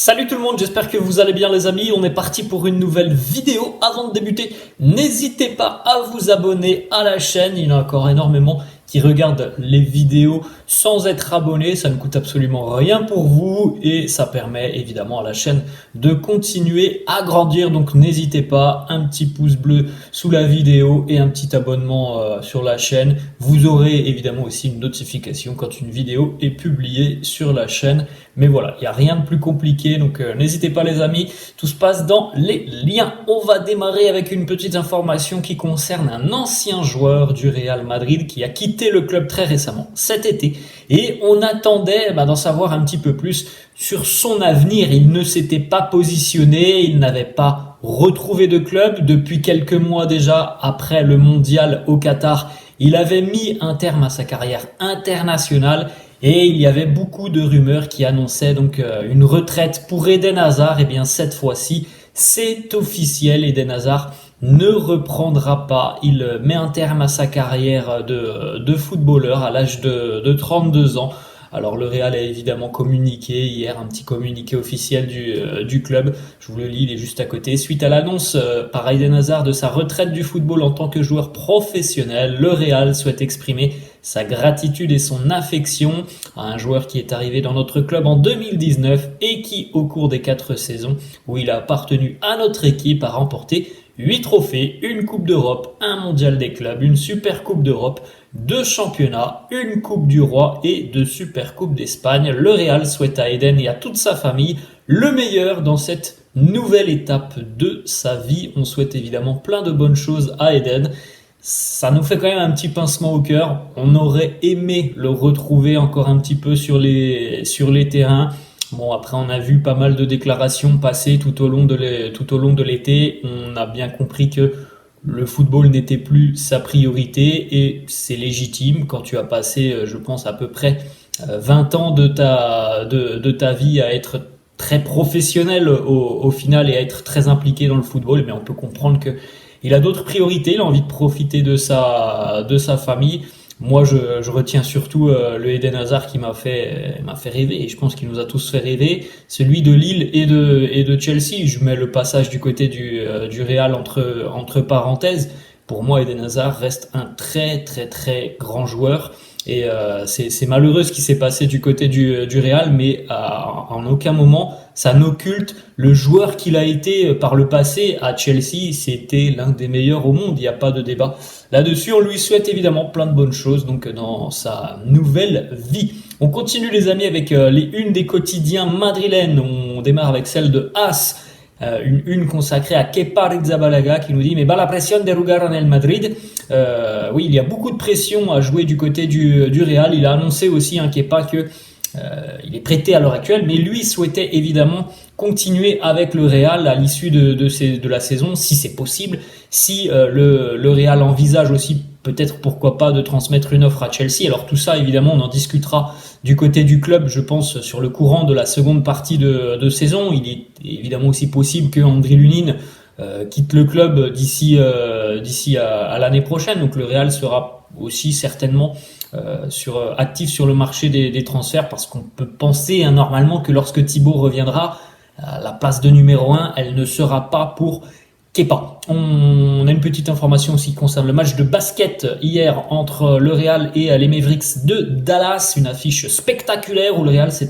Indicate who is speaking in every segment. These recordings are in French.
Speaker 1: Salut tout le monde, j'espère que vous allez bien les amis, on est parti pour une nouvelle vidéo. Avant de débuter, n'hésitez pas à vous abonner à la chaîne, il y en a encore énormément qui regardent les vidéos sans être abonnés, ça ne coûte absolument rien pour vous et ça permet évidemment à la chaîne de continuer à grandir, donc n'hésitez pas, un petit pouce bleu sous la vidéo et un petit abonnement sur la chaîne. Vous aurez évidemment aussi une notification quand une vidéo est publiée sur la chaîne, mais voilà, il n'y a rien de plus compliqué, donc n'hésitez pas les amis, tout se passe dans les liens. On va démarrer avec une petite information qui concerne un ancien joueur du Real Madrid qui a quitté le club très récemment, cet été, et on attendait d'en savoir un petit peu plus sur son avenir. Il ne s'était pas positionné, il n'avait pas retrouvé de club depuis quelques mois déjà après le mondial au Qatar. Il avait mis un terme à sa carrière internationale et il y avait beaucoup de rumeurs qui annonçaient donc une retraite pour Eden Hazard. Et bien cette fois-ci, c'est officiel, Eden Hazard ne reprendra pas. Il met un terme à sa carrière de footballeur à l'âge de 32 ans. Alors le Real a évidemment communiqué hier, un petit communiqué officiel du club. Je vous le lis, il est juste à côté. Suite à l'annonce par Eden Hazard de sa retraite du football en tant que joueur professionnel, le Real souhaite exprimer sa gratitude et son affection à un joueur qui est arrivé dans notre club en 2019 et qui, au cours des 4 saisons où il a appartenu à notre équipe, a remporté 8 trophées, une Coupe d'Europe, un Mondial des clubs, une Super Coupe d'Europe, 2 championnats, une Coupe du Roi et 2 Super Coupes d'Espagne. Le Real souhaite à Eden et à toute sa famille le meilleur dans cette nouvelle étape de sa vie. On souhaite évidemment plein de bonnes choses à Eden. Ça nous fait quand même un petit pincement au cœur. On aurait aimé le retrouver encore un petit peu sur les terrains. Bon, après, on a vu pas mal de déclarations passer tout au long de l'été. On a bien compris que le football n'était plus sa priorité et c'est légitime quand tu as passé, je pense, à peu près 20 ans de ta vie à être très professionnel au final et à être très impliqué dans le football. Mais on peut comprendre que il a d'autres priorités, il a envie de profiter de sa famille. Moi, je retiens surtout le Eden Hazard qui m'a fait rêver, et je pense qu'il nous a tous fait rêver. Celui de Lille et de Chelsea. Je mets le passage du côté du Real entre parenthèses. Pour moi, Eden Hazard reste un très très très grand joueur. Et c'est malheureux ce qui s'est passé du côté du Real, mais en aucun moment ça n'occulte le joueur qu'il a été par le passé à Chelsea. C'était l'un des meilleurs au monde, il n'y a pas de débat là-dessus. On lui souhaite évidemment plein de bonnes choses donc dans sa nouvelle vie. On continue les amis avec les unes des quotidiens madrilènes. On démarre avec celle de AS. Une consacrée à Kepa Arrizabalaga qui nous dit mais la pression de jugar en el Madrid. Oui, il y a beaucoup de pression à jouer du côté du Real. Il a annoncé aussi Kepa que il est prêté à l'heure actuelle, mais lui souhaitait évidemment continuer avec le Real à l'issue de la saison, si c'est possible. Si le Real envisage aussi peut-être pourquoi pas de transmettre une offre à Chelsea. Alors tout ça évidemment on en discutera du côté du club, je pense sur le courant de la seconde partie de saison. Il est évidemment aussi possible que Andriy Lunin quitte le club d'ici à l'année prochaine. Donc le Real sera aussi certainement actif sur le marché des transferts, parce qu'on peut penser normalement que lorsque Thibaut reviendra, la place de numéro 1, elle ne sera pas pour Kepa. On a une petite information aussi qui concerne le match de basket hier entre le Real et les Mavericks de Dallas. Une affiche spectaculaire où le Real s'est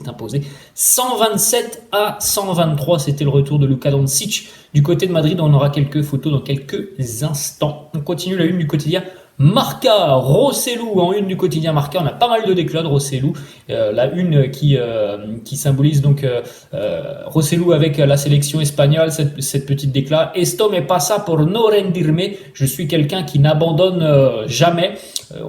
Speaker 1: imposé 127-123. C'était le retour de Luka Doncic. Du côté de Madrid, on aura quelques photos dans quelques instants. On continue la une du quotidien Marca, Rossellou en une du quotidien Marca. On a pas mal de déclats de Rossellou. La une qui symbolise donc Rossellou avec la sélection espagnole, cette petite déclat. Esto me pasa por no rendirme. Je suis quelqu'un qui n'abandonne jamais.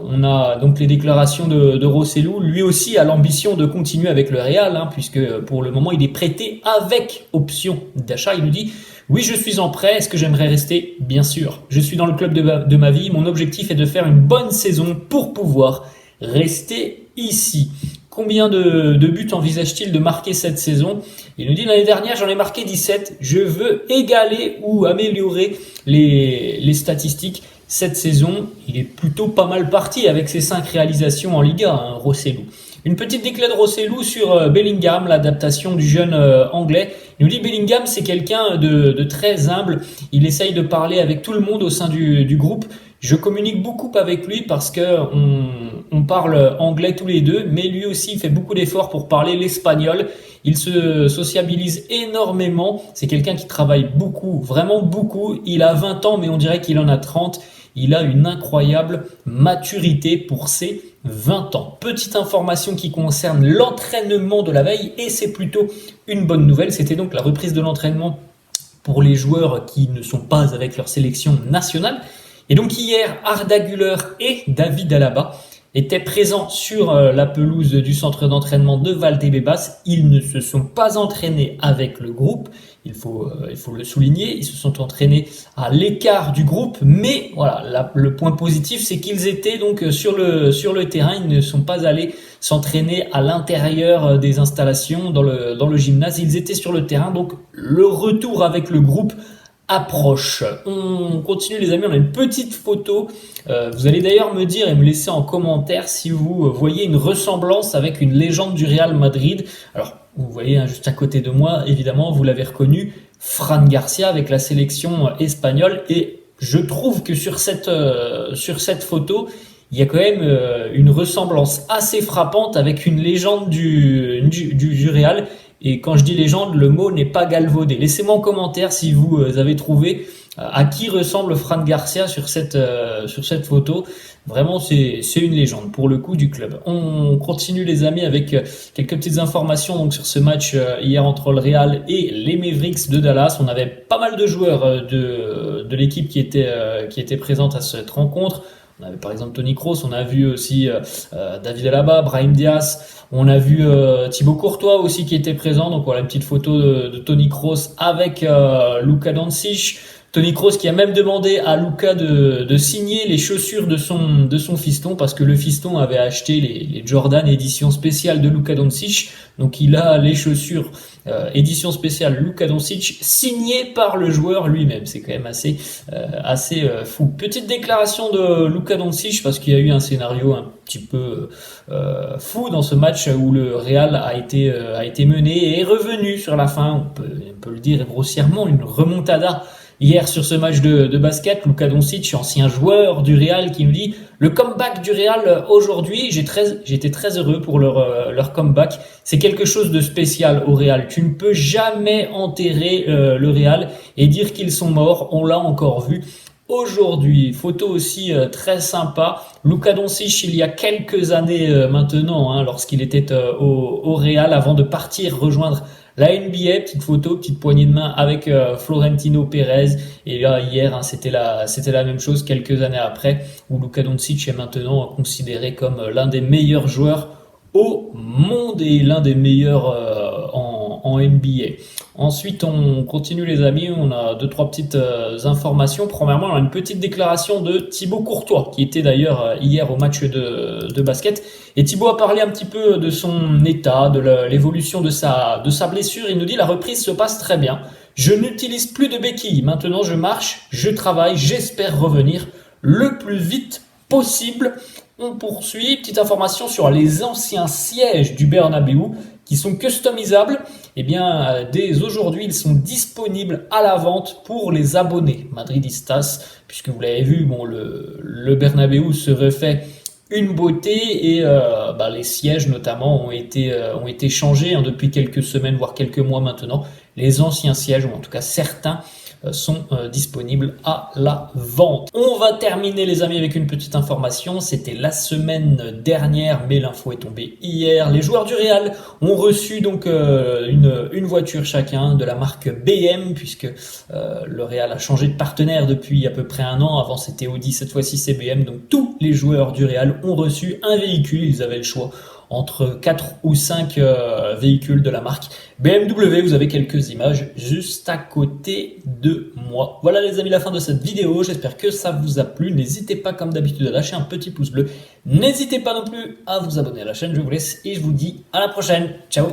Speaker 1: On a donc les déclarations de Rossellou. Lui aussi a l'ambition de continuer avec le Real, puisque pour le moment il est prêté avec option d'achat. Il nous dit: oui, je suis en prêt. Est-ce que j'aimerais rester? Bien sûr. Je suis dans le club de ma vie. Mon objectif est de faire une bonne saison pour pouvoir rester ici. Combien de buts envisage-t-il de marquer cette saison? Il nous dit: l'année dernière, j'en ai marqué 17. Je veux égaler ou améliorer les statistiques. Cette saison, il est plutôt pas mal parti avec ses 5 réalisations en Liga, Rossellou. Une petite déclat de Rossellou sur Bellingham, l'adaptation du jeune anglais. Il nous dit Bellingham, c'est quelqu'un de très humble. Il essaye de parler avec tout le monde au sein du groupe. Je communique beaucoup avec lui parce que on parle anglais tous les deux, mais lui aussi il fait beaucoup d'efforts pour parler l'espagnol. Il se sociabilise énormément. C'est quelqu'un qui travaille beaucoup, vraiment beaucoup. Il a 20 ans, mais on dirait qu'il en a 30. Il a une incroyable maturité pour ses 20 ans. Petite information qui concerne l'entraînement de la veille, et c'est plutôt une bonne nouvelle. C'était donc la reprise de l'entraînement pour les joueurs qui ne sont pas avec leur sélection nationale. Et donc hier, Arda Güler et David Alaba étaient présents sur la pelouse du centre d'entraînement de Valdebebas. Ils ne se sont pas entraînés avec le groupe, il faut le souligner. Ils se sont entraînés à l'écart du groupe, mais voilà, le point positif, c'est qu'ils étaient donc sur le terrain. Ils ne sont pas allés s'entraîner à l'intérieur des installations dans le gymnase. Ils étaient sur le terrain, donc le retour avec le groupe approche. On continue les amis, on a une petite photo. Vous allez d'ailleurs me dire et me laisser en commentaire si vous voyez une ressemblance avec une légende du Real Madrid. Alors vous voyez juste à côté de moi, évidemment vous l'avez reconnu, Fran Garcia avec la sélection espagnole, et je trouve que sur cette photo il y a quand même une ressemblance assez frappante avec une légende du Real. Et quand je dis légende, le mot n'est pas galvaudé. Laissez-moi en commentaire si vous avez trouvé à qui ressemble Fran Garcia sur cette photo. Vraiment, c'est une légende pour le coup du club. On continue les amis avec quelques petites informations donc sur ce match hier entre le Real et les Mavericks de Dallas. On avait pas mal de joueurs de l'équipe qui étaient présentes à cette rencontre. On avait par exemple Toni Kroos, on a vu aussi David Alaba, Brahim Diaz, on a vu Thibaut Courtois aussi qui était présent. Donc voilà une petite photo de Toni Kroos avec Luka Doncic. Toni Kroos qui a même demandé à Luka de signer les chaussures de son fiston, parce que le fiston avait acheté les Jordan édition spéciale de Luka Doncic. Donc il a les chaussures édition spéciale Luka Doncic signées par le joueur lui-même. C'est quand même assez fou. Petite déclaration de Luka Doncic, parce qu'il y a eu un scénario un petit peu fou dans ce match où le Real a été mené et est revenu sur la fin. On peut le dire grossièrement, une remontada hier sur ce match de basket. Luka Doncic, ancien joueur du Real, qui nous dit le comeback du Real aujourd'hui, j'étais très heureux pour leur comeback. C'est quelque chose de spécial au Real. Tu ne peux jamais enterrer le Real et dire qu'ils sont morts. On l'a encore vu aujourd'hui. Photo aussi très sympa. Luka Doncic, il y a quelques années maintenant, lorsqu'il était au Real, avant de partir rejoindre la NBA, petite photo, petite poignée de main avec Florentino Pérez. Et là, hier, c'était la même chose quelques années après, où Luka Doncic est maintenant considéré comme l'un des meilleurs joueurs au monde et l'un des meilleurs en NBA. Ensuite, on continue les amis, on a 2-3 petites informations. Premièrement, on a une petite déclaration de Thibaut Courtois, qui était d'ailleurs hier au match de basket. Et Thibaut a parlé un petit peu de son état, de l'évolution de sa blessure. Il nous dit: la reprise se passe très bien. Je n'utilise plus de béquilles. Maintenant, je marche, je travaille, j'espère revenir le plus vite possible. On poursuit. Petite information sur les anciens sièges du Bernabéu qui sont customisables. Eh bien, dès aujourd'hui, ils sont disponibles à la vente pour les abonnés madridistas, puisque vous l'avez vu, le Bernabéu se refait une beauté et les sièges notamment ont été changés depuis quelques semaines, voire quelques mois maintenant. Les anciens sièges, ou en tout cas certains, sont disponibles à la vente. On va terminer les amis avec une petite information. C'était la semaine dernière, mais l'info est tombée hier. Les joueurs du Real ont reçu donc une voiture chacun de la marque BM, puisque le Real a changé de partenaire depuis à peu près un an. Avant c'était Audi, cette fois-ci c'est BM. Donc tous les joueurs du Real ont reçu un véhicule. Ils avaient le choix entre 4 ou 5 véhicules de la marque BMW. Vous avez quelques images juste à côté de moi. Voilà les amis, la fin de cette vidéo. J'espère que ça vous a plu. N'hésitez pas comme d'habitude à lâcher un petit pouce bleu. N'hésitez pas non plus à vous abonner à la chaîne. Je vous laisse et je vous dis à la prochaine. Ciao.